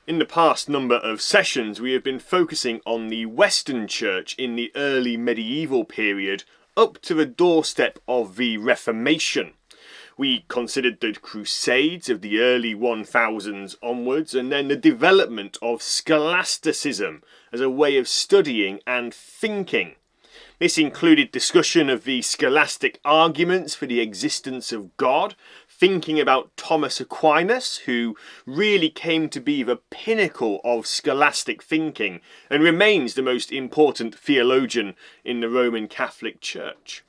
In the past number of sessions, we have been focusing on the Western Church in the early medieval period up to the doorstep of the Reformation. We considered the Crusades of the early 1000s onwards, and then the development of scholasticism as a way of studying and thinking. This included discussion of the scholastic arguments for the existence of God, thinking about Thomas Aquinas, who really came to be the pinnacle of scholastic thinking and remains the most important theologian in the Roman Catholic Church.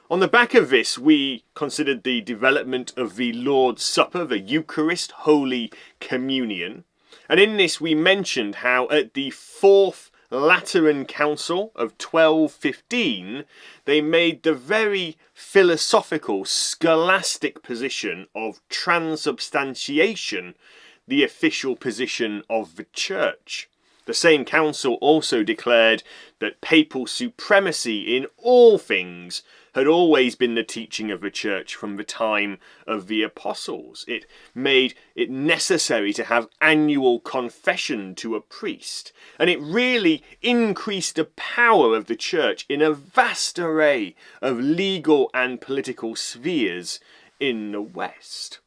On the back of this, we considered the development of the Lord's Supper, the Eucharist, Holy Communion. And in this, we mentioned how at the Fourth Lateran Council of 1215, they made the very philosophical, scholastic position of transubstantiation the official position of the Church. The same council also declared that papal supremacy in all things had always been the teaching of the Church from the time of the Apostles. It made it necessary to have annual confession to a priest, and it really increased the power of the Church in a vast array of legal and political spheres in the West.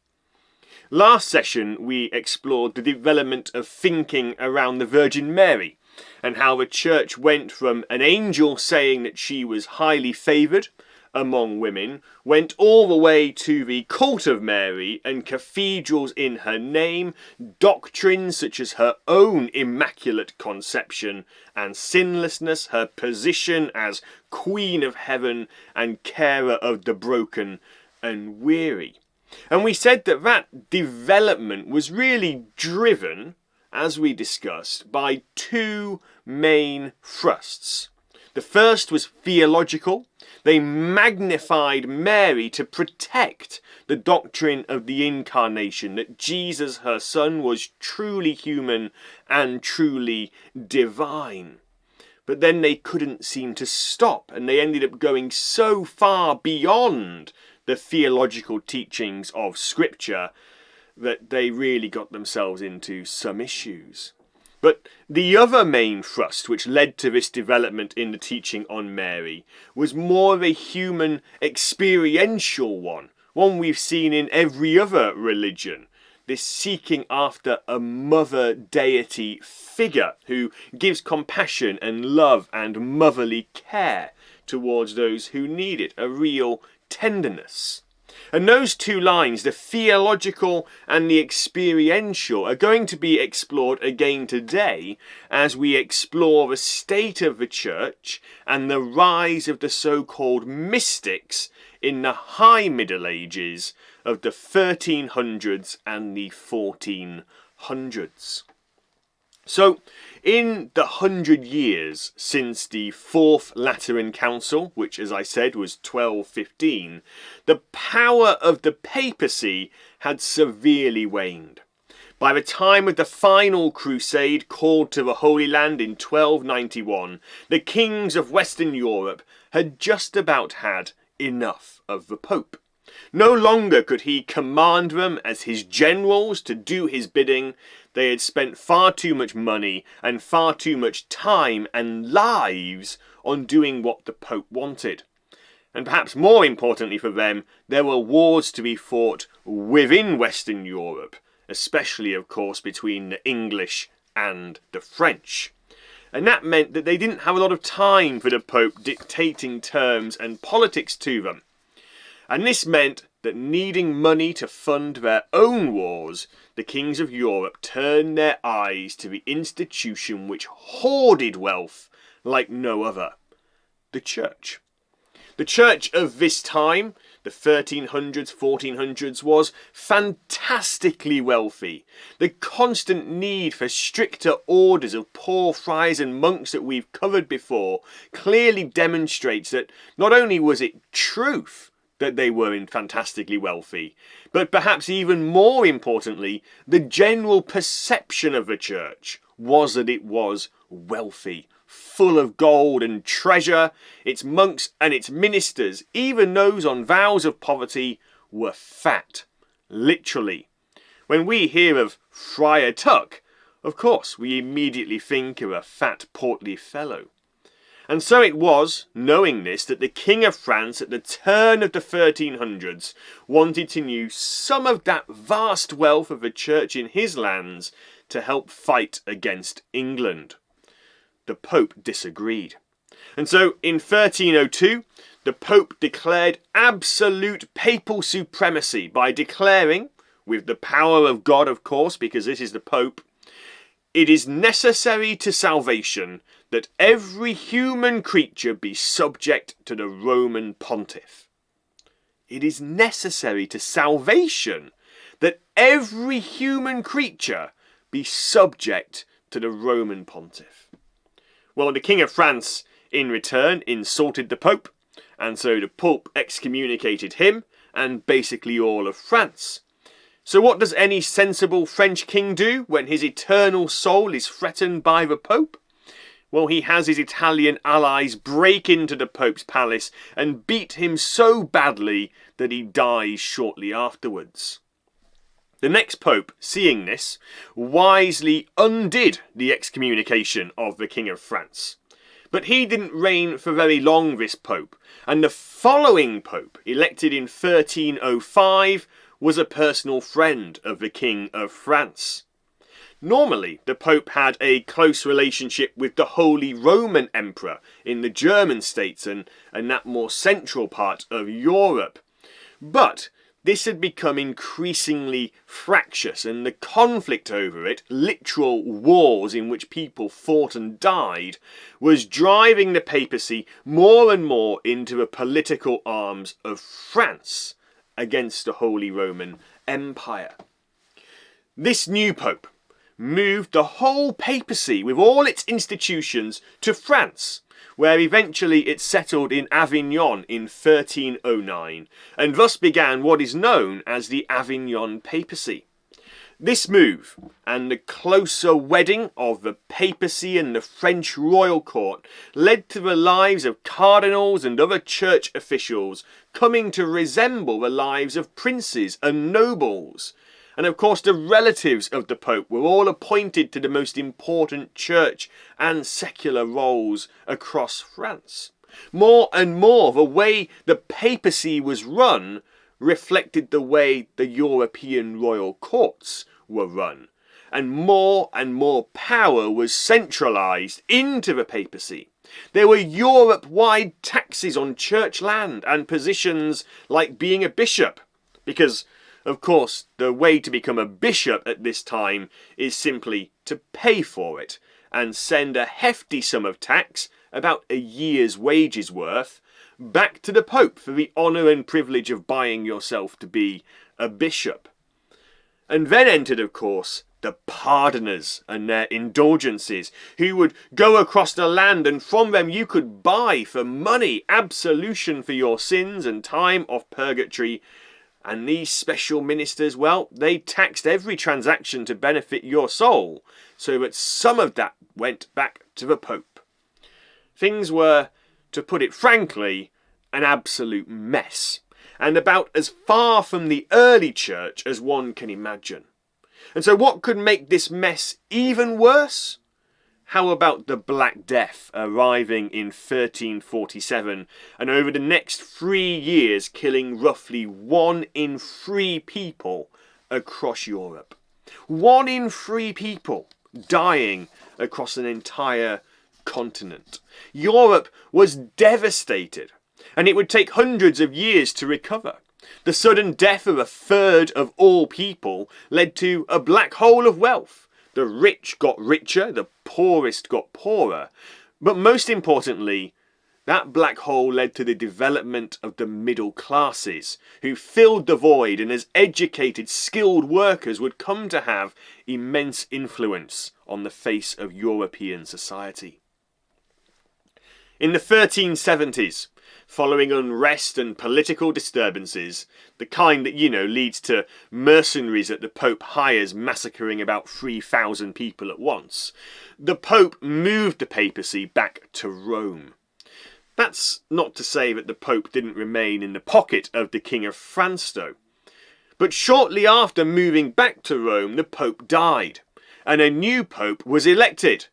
Last session, we explored the development of thinking around the Virgin Mary and how the Church went from an angel saying that she was highly favoured among women, went all the way to the cult of Mary and cathedrals in her name, doctrines such as her own immaculate conception and sinlessness, her position as Queen of Heaven and carer of the broken and weary. And we said that that development was really driven, as we discussed, by two main thrusts. The first was theological. They magnified Mary to protect the doctrine of the incarnation, that Jesus, her son, was truly human and truly divine. But then they couldn't seem to stop, and they ended up going so far beyond the theological teachings of Scripture that they really got themselves into some issues. But the other main thrust which led to this development in the teaching on Mary was more of a human experiential one we've seen in every other religion. This seeking after a mother deity figure who gives compassion and love and motherly care towards those who need it, a real tenderness. And those two lines, the theological and the experiential, are going to be explored again today as we explore the state of the Church and the rise of the so-called mystics in the High Middle Ages of the 1300s and the 1400s. So, in the 100 years since the Fourth Lateran Council, which, as I said, was 1215, the power of the Papacy had severely waned. By the time of the final crusade called to the Holy Land in 1291, the kings of Western Europe had just about had enough of the Pope. No longer could he command them as his generals to do his bidding. They had spent far too much money and far too much time and lives on doing what the Pope wanted. And perhaps more importantly for them, there were wars to be fought within Western Europe, especially, of course, between the English and the French. And that meant that they didn't have a lot of time for the Pope dictating terms and politics to them. And this meant that needing money to fund their own wars, the kings of Europe turned their eyes to the institution which hoarded wealth like no other, the Church. The Church of this time, the 1300s, 1400s, was fantastically wealthy. The constant need for stricter orders of poor friars and monks that we've covered before clearly demonstrates that not only was it truth that they were fantastically wealthy, but perhaps even more importantly, the general perception of the Church was that it was wealthy, full of gold and treasure. Its monks and its ministers, even those on vows of poverty, were fat, literally. When we hear of Friar Tuck, Of course, we immediately think of a fat, portly fellow. And so it was, knowing this, that the King of France at the turn of the 1300s wanted to use some of that vast wealth of the church in his lands to help fight against England. The Pope disagreed. And so in 1302, the Pope declared absolute papal supremacy by declaring, with the power of God of course, because this is the Pope, it is necessary to salvation that every human creature be subject to the Roman Pontiff. It is necessary to salvation that every human creature be subject to the Roman Pontiff. Well, the King of France, in return, insulted the Pope, and so the Pope excommunicated him and basically all of France. So what does any sensible French king do when his eternal soul is threatened by the Pope? Well, he has his Italian allies break into the Pope's palace and beat him so badly that he dies shortly afterwards. The next Pope, seeing this, wisely undid the excommunication of the King of France. But he didn't reign for very long, this Pope, and the following Pope, elected in 1305, was a personal friend of the King of France. Normally, the Pope had a close relationship with the Holy Roman Emperor in the German states and that more central part of Europe. But this had become increasingly fractious, and the conflict over it, literal wars in which people fought and died, was driving the papacy more and more into the political arms of France against the Holy Roman Empire. This new Pope moved the whole papacy with all its institutions to France, where eventually it settled in Avignon in 1309, and thus began what is known as the Avignon Papacy. This move, and the closer wedding of the papacy and the French royal court, led to the lives of cardinals and other church officials coming to resemble the lives of princes and nobles. And of course the relatives of the Pope were all appointed to the most important church and secular roles across France. More and more the way the papacy was run reflected the way the European royal courts were run. And more power was centralised into the papacy. There were Europe-wide taxes on church land and positions like being a bishop, because of course, the way to become a bishop at this time is simply to pay for it and send a hefty sum of tax, about a year's wages worth, back to the Pope for the honour and privilege of buying yourself to be a bishop. And then entered, of course, the pardoners and their indulgences, who would go across the land, and from them you could buy for money absolution for your sins and time of purgatory. And these special ministers, well, they taxed every transaction to benefit your soul, so that some of that went back to the Pope. Things were, to put it frankly, an absolute mess, and about as far from the early church as one can imagine. And so what could make this mess even worse? How about the Black Death arriving in 1347 and over the next 3 years killing roughly 1 in 3 people across Europe? 1 in 3 people dying across an entire continent. Europe was devastated, and it would take hundreds of years to recover. The sudden death of a third of all people led to a black hole of wealth. The rich got richer, the poorest got poorer. But most importantly, that black hole led to the development of the middle classes, who filled the void, and as educated, skilled workers would come to have immense influence on the face of European society. In the 1370s, following unrest and political disturbances, the kind that, leads to mercenaries that the Pope hires massacring about 3,000 people at once, the Pope moved the papacy back to Rome. That's not to say that the Pope didn't remain in the pocket of the King of France, though. But shortly after moving back to Rome, the Pope died, and a new pope was elected,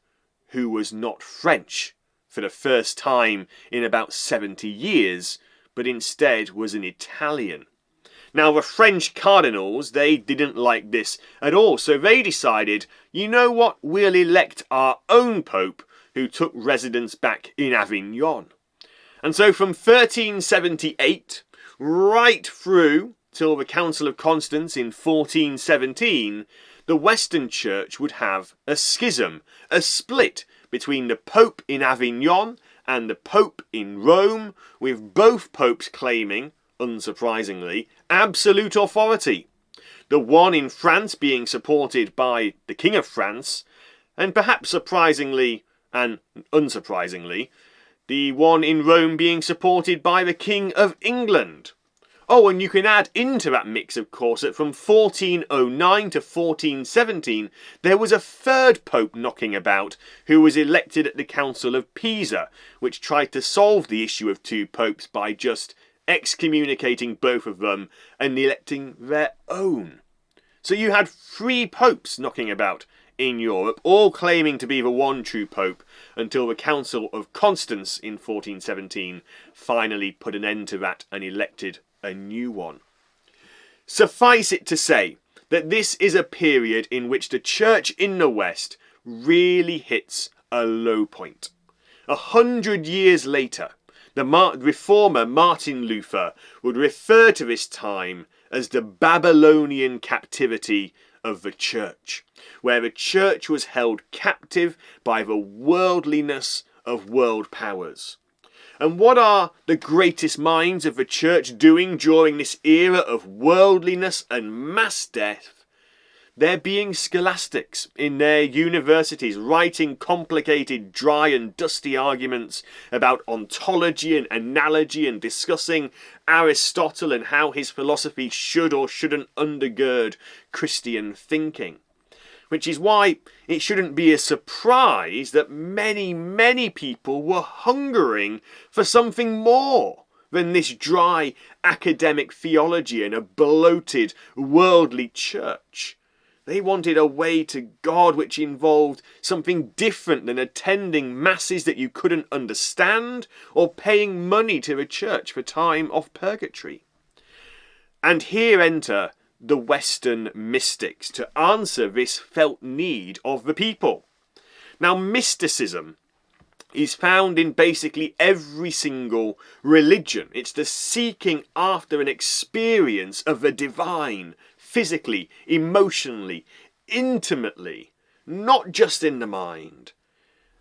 who was not French for the first time in about 70 years, but instead was an Italian. Now the French cardinals, they didn't like this at all, so they decided, you know what, we'll elect our own pope, who took residence back in Avignon. And so from 1378 right through till the Council of Constance in 1417, the Western Church would have a schism, a split between the Pope in Avignon and the Pope in Rome, with both popes claiming, unsurprisingly, absolute authority. The one in France being supported by the King of France, and perhaps surprisingly and unsurprisingly, the one in Rome being supported by the King of England. Oh, and you can add into that mix, of course, that from 1409 to 1417, there was a third pope knocking about who was elected at the Council of Pisa, which tried to solve the issue of two popes by just excommunicating both of them and electing their own. So you had three popes knocking about in Europe, all claiming to be the one true pope, until the Council of Constance in 1417 finally put an end to that and elected a new one. Suffice it to say that this is a period in which the church in the West really hits a low point. 100 years later, the reformer Martin Luther would refer to this time as the Babylonian Captivity of the church, where the church was held captive by the worldliness of world powers. And what are the greatest minds of the church doing during this era of worldliness and mass death? They're being scholastics in their universities, writing complicated, dry and dusty arguments about ontology and analogy, and discussing Aristotle and how his philosophy should or shouldn't undergird Christian thinking. Which is why it shouldn't be a surprise that many, many people were hungering for something more than this dry academic theology and a bloated worldly church. They wanted a way to God which involved something different than attending masses that you couldn't understand or paying money to a church for time of purgatory. And here enter the Western mystics to answer this felt need of the people. Now, mysticism is found in basically every single religion. It's the seeking after an experience of the divine, physically, emotionally, intimately, not just in the mind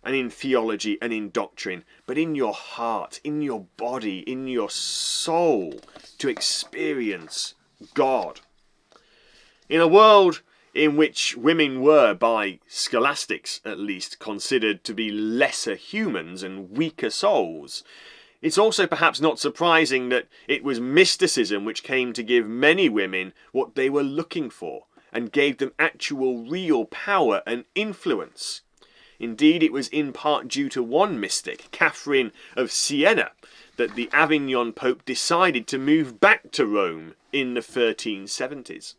and in theology and in doctrine, but in your heart, in your body, in your soul, to experience God. In a world in which women were, by scholastics at least, considered to be lesser humans and weaker souls, it's also perhaps not surprising that it was mysticism which came to give many women what they were looking for and gave them actual real power and influence. Indeed, it was in part due to one mystic, Catherine of Siena, that the Avignon Pope decided to move back to Rome in the 1370s.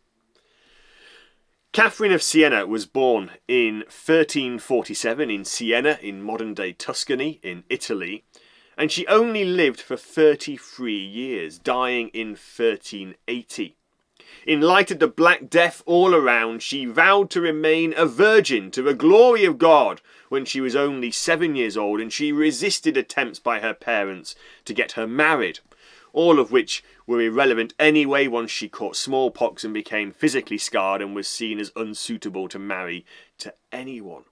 Catherine of Siena was born in 1347 in Siena, in modern-day Tuscany, in Italy, and she only lived for 33 years, dying in 1380. In light of the Black Death all around, she vowed to remain a virgin to the glory of God when she was only 7 years old, and she resisted attempts by her parents to get her married, all of which were irrelevant anyway once she caught smallpox and became physically scarred and was seen as unsuitable to marry to anyone.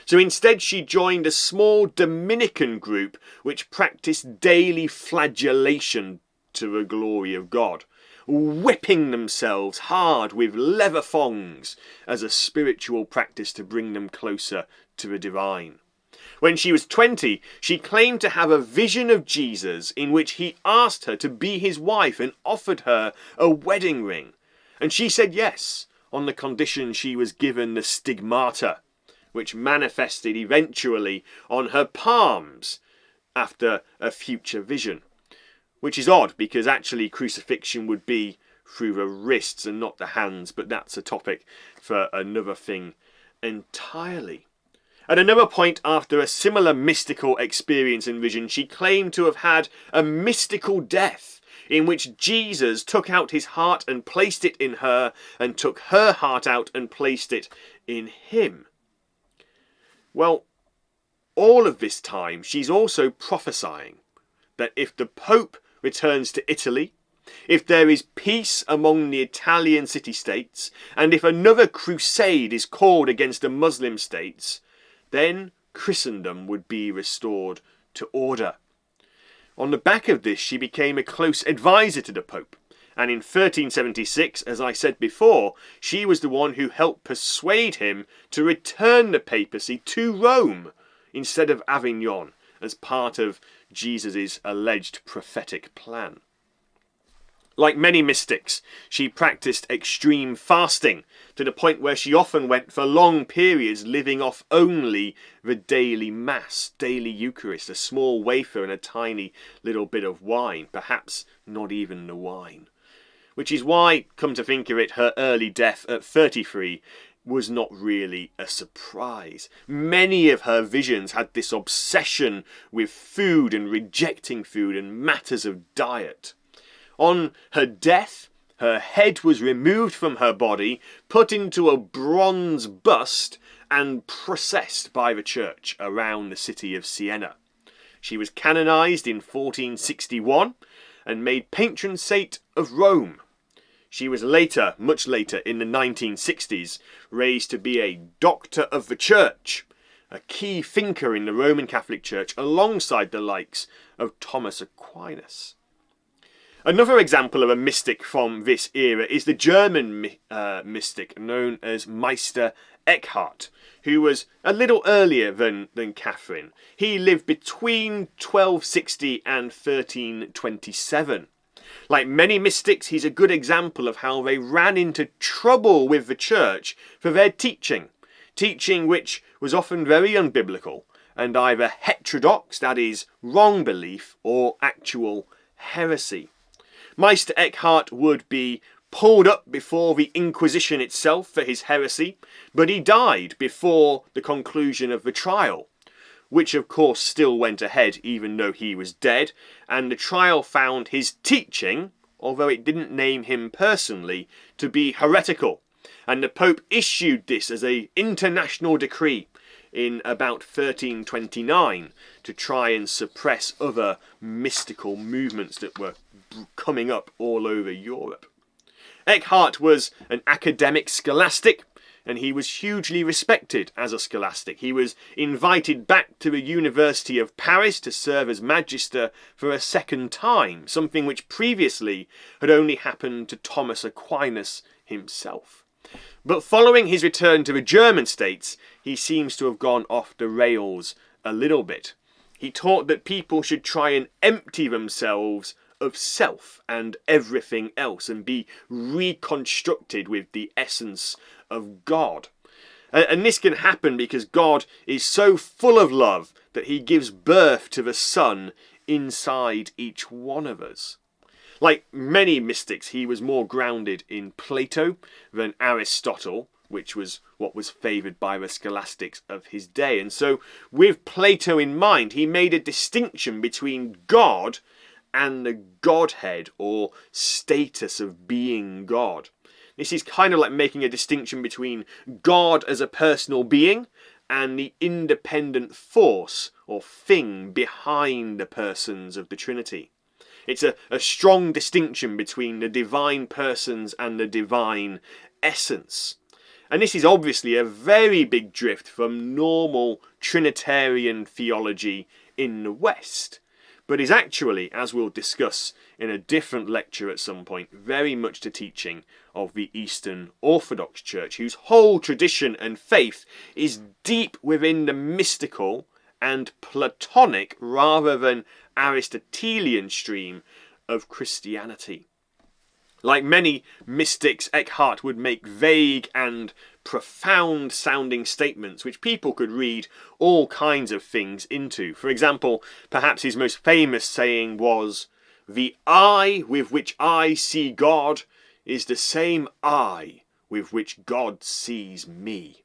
So instead she joined a small Dominican group which practiced daily flagellation to the glory of God, whipping themselves hard with leather thongs as a spiritual practice to bring them closer to the divine. When she was 20, she claimed to have a vision of Jesus in which he asked her to be his wife and offered her a wedding ring. And she said yes, on the condition she was given the stigmata, which manifested eventually on her palms after a future vision. Which is odd, because actually crucifixion would be through the wrists and not the hands, but that's a topic for another thing entirely. At another point, after a similar mystical experience and vision, she claimed to have had a mystical death in which Jesus took out his heart and placed it in her, and took her heart out and placed it in him. Well, all of this time, she's also prophesying that if the Pope returns to Italy, if there is peace among the Italian city-states, and if another crusade is called against the Muslim states, then Christendom would be restored to order. On the back of this, she became a close advisor to the Pope, and in 1376, as I said before, she was the one who helped persuade him to return the papacy to Rome instead of Avignon as part of Jesus' alleged prophetic plan. Like many mystics, she practiced extreme fasting to the point where she often went for long periods living off only the daily Mass, daily Eucharist, a small wafer and a tiny little bit of wine, perhaps not even the wine. Which is why, come to think of it, her early death at 33 was not really a surprise. Many of her visions had this obsession with food and rejecting food and matters of diet. On her death, her head was removed from her body, put into a bronze bust, and processed by the church around the city of Siena. She was canonised in 1461 and made patron saint of Rome. She was later, much later, in the 1960s, raised to be a Doctor of the Church, a key thinker in the Roman Catholic Church alongside the likes of Thomas Aquinas. Another example of a mystic from this era is the German mystic known as Meister Eckhart, who was a little earlier than Catherine. He lived between 1260 and 1327. Like many mystics, he's a good example of how they ran into trouble with the church for their teaching which was often very unbiblical and either heterodox, that is, wrong belief, or actual heresy. Meister Eckhart would be pulled up before the Inquisition itself for his heresy, but he died before the conclusion of the trial, which of course still went ahead even though he was dead, and the trial found his teaching, although it didn't name him personally, to be heretical, and the Pope issued this as an international decree in about 1329 to try and suppress other mystical movements that were coming up all over Europe. Eckhart was an academic scholastic, and he was hugely respected as a scholastic. He was invited back to the University of Paris to serve as magister for a second time, something which previously had only happened to Thomas Aquinas himself. But following his return to the German states, he seems to have gone off the rails a little bit. He taught that people should try and empty themselves of self and everything else and be reconstructed with the essence of God. And this can happen because God is so full of love that he gives birth to the Son inside each one of us. Like many mystics, he was more grounded in Plato than Aristotle, which was what was favoured by the scholastics of his day. And so, with Plato in mind, he made a distinction between God and the Godhead, or status of being God. This is kind of like making a distinction between God as a personal being and the independent force or thing behind the persons of the Trinity. It's a strong distinction between the divine persons and the divine essence. And this is obviously a very big drift from normal Trinitarian theology in the West, but is actually, as we'll discuss in a different lecture at some point, very much the teaching of the Eastern Orthodox Church, whose whole tradition and faith is deep within the mystical and Platonic rather than Aristotelian stream of Christianity. Like many mystics, Eckhart would make vague and profound sounding statements which people could read all kinds of things into. For example, perhaps his most famous saying was, "The eye with which I see God is the same eye with which God sees me."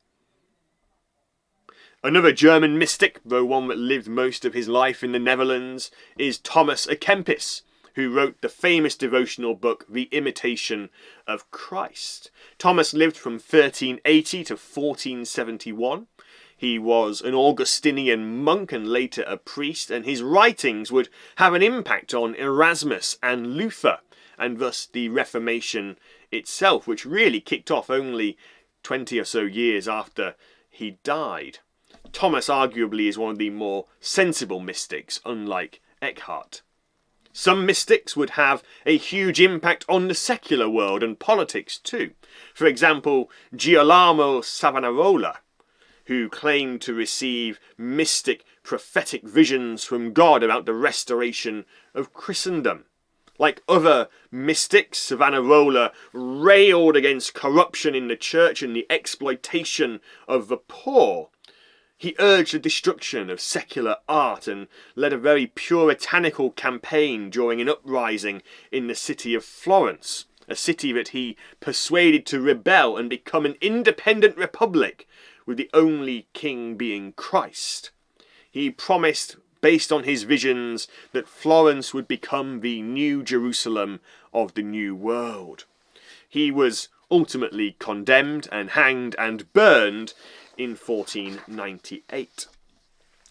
Another German mystic, though one that lived most of his life in the Netherlands, is Thomas Akempis, who wrote the famous devotional book The Imitation of Christ. Thomas lived from 1380 to 1471. He was an Augustinian monk and later a priest, and his writings would have an impact on Erasmus and Luther, and thus the Reformation itself, which really kicked off only 20 or so years after he died. Thomas arguably is one of the more sensible mystics, unlike Eckhart. Some mystics would have a huge impact on the secular world and politics too. For example, Girolamo Savonarola, who claimed to receive mystic prophetic visions from God about the restoration of Christendom. Like other mystics, Savonarola railed against corruption in the church and the exploitation of the poor. He urged the destruction of secular art and led a very puritanical campaign during an uprising in the city of Florence, a city that he persuaded to rebel and become an independent republic, with the only king being Christ. He promised, based on his visions, that Florence would become the new Jerusalem of the New World. He was ultimately condemned and hanged and burned in 1498.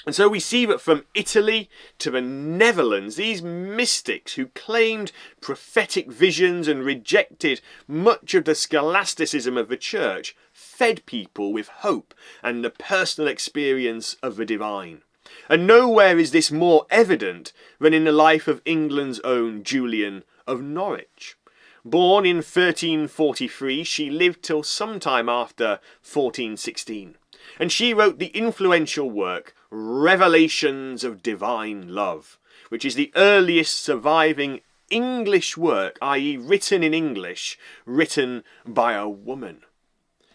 And so we see that from Italy to the Netherlands, these mystics who claimed prophetic visions and rejected much of the scholasticism of the church fed people with hope and the personal experience of the divine. And nowhere is this more evident than in the life of England's own Julian of Norwich. Born in 1343, she lived till sometime after 1416, and she wrote the influential work Revelations of Divine Love, which is the earliest surviving English work, i.e. written in English, written by a woman.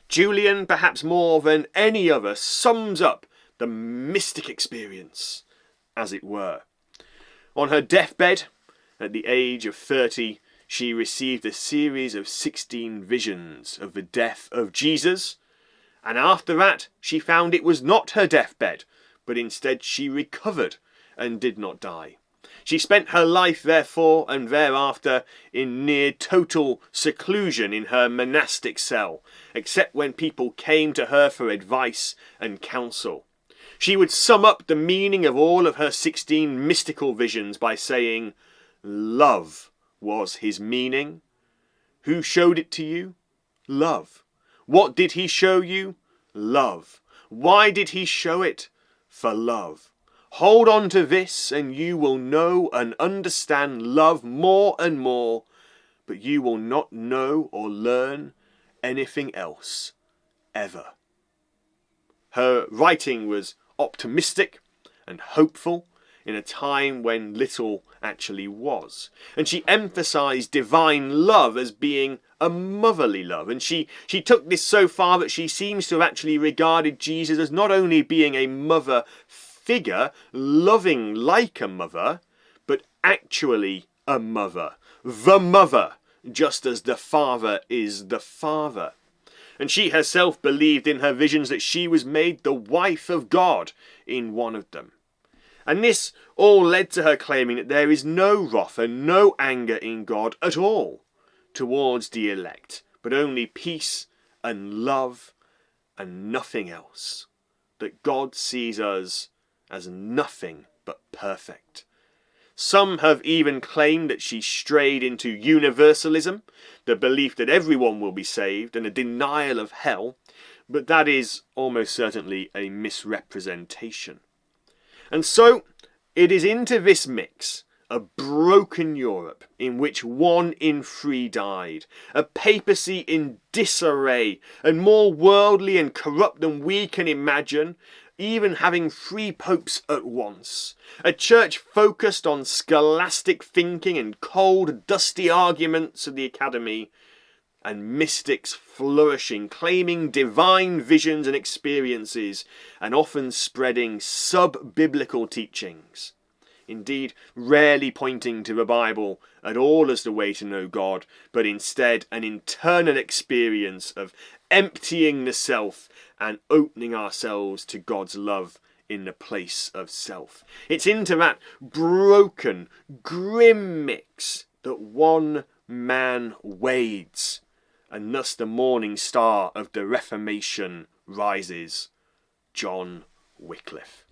Julian, perhaps more than any other, sums up the mystic experience, as it were. On her deathbed, at the age of 30, she received a series of 16 visions of the death of Jesus, and after that she found it was not her deathbed, but instead she recovered and did not die. She spent her life, therefore, and thereafter in near total seclusion in her monastic cell, except when people came to her for advice and counsel. She would sum up the meaning of all of her 16 mystical visions by saying, "Love was his meaning. Who showed it to you? Love. What did he show you? Love. Why did he show it? For love. Hold on to this and you will know and understand love more and more, but you will not know or learn anything else, ever." Her writing was optimistic and hopeful in a time when little actually was. And she emphasised divine love as being a motherly love. And she took this so far that she seems to have actually regarded Jesus as not only being a mother figure, loving like a mother, but actually a mother. The mother, just as the Father is the Father. And she herself believed in her visions that she was made the wife of God in one of them. And this all led to her claiming that there is no wrath and no anger in God at all towards the elect, but only peace and love and nothing else. That God sees us as nothing but perfect. Some have even claimed that she strayed into universalism, the belief that everyone will be saved, and a denial of hell, but that is almost certainly a misrepresentation. And so it is into this mix, a broken Europe in which 1 in 3 died, a papacy in disarray and more worldly and corrupt than we can imagine, even having 3 popes at once, a church focused on scholastic thinking and cold, dusty arguments of the academy, and mystics flourishing, claiming divine visions and experiences, and often spreading sub-biblical teachings. indeed rarely pointing to the Bible at all as the way to know God, but instead an internal experience of emptying the self and opening ourselves to God's love in the place of self. It's into that broken, grim mix that one man wades, and thus the morning star of the Reformation rises, John Wycliffe.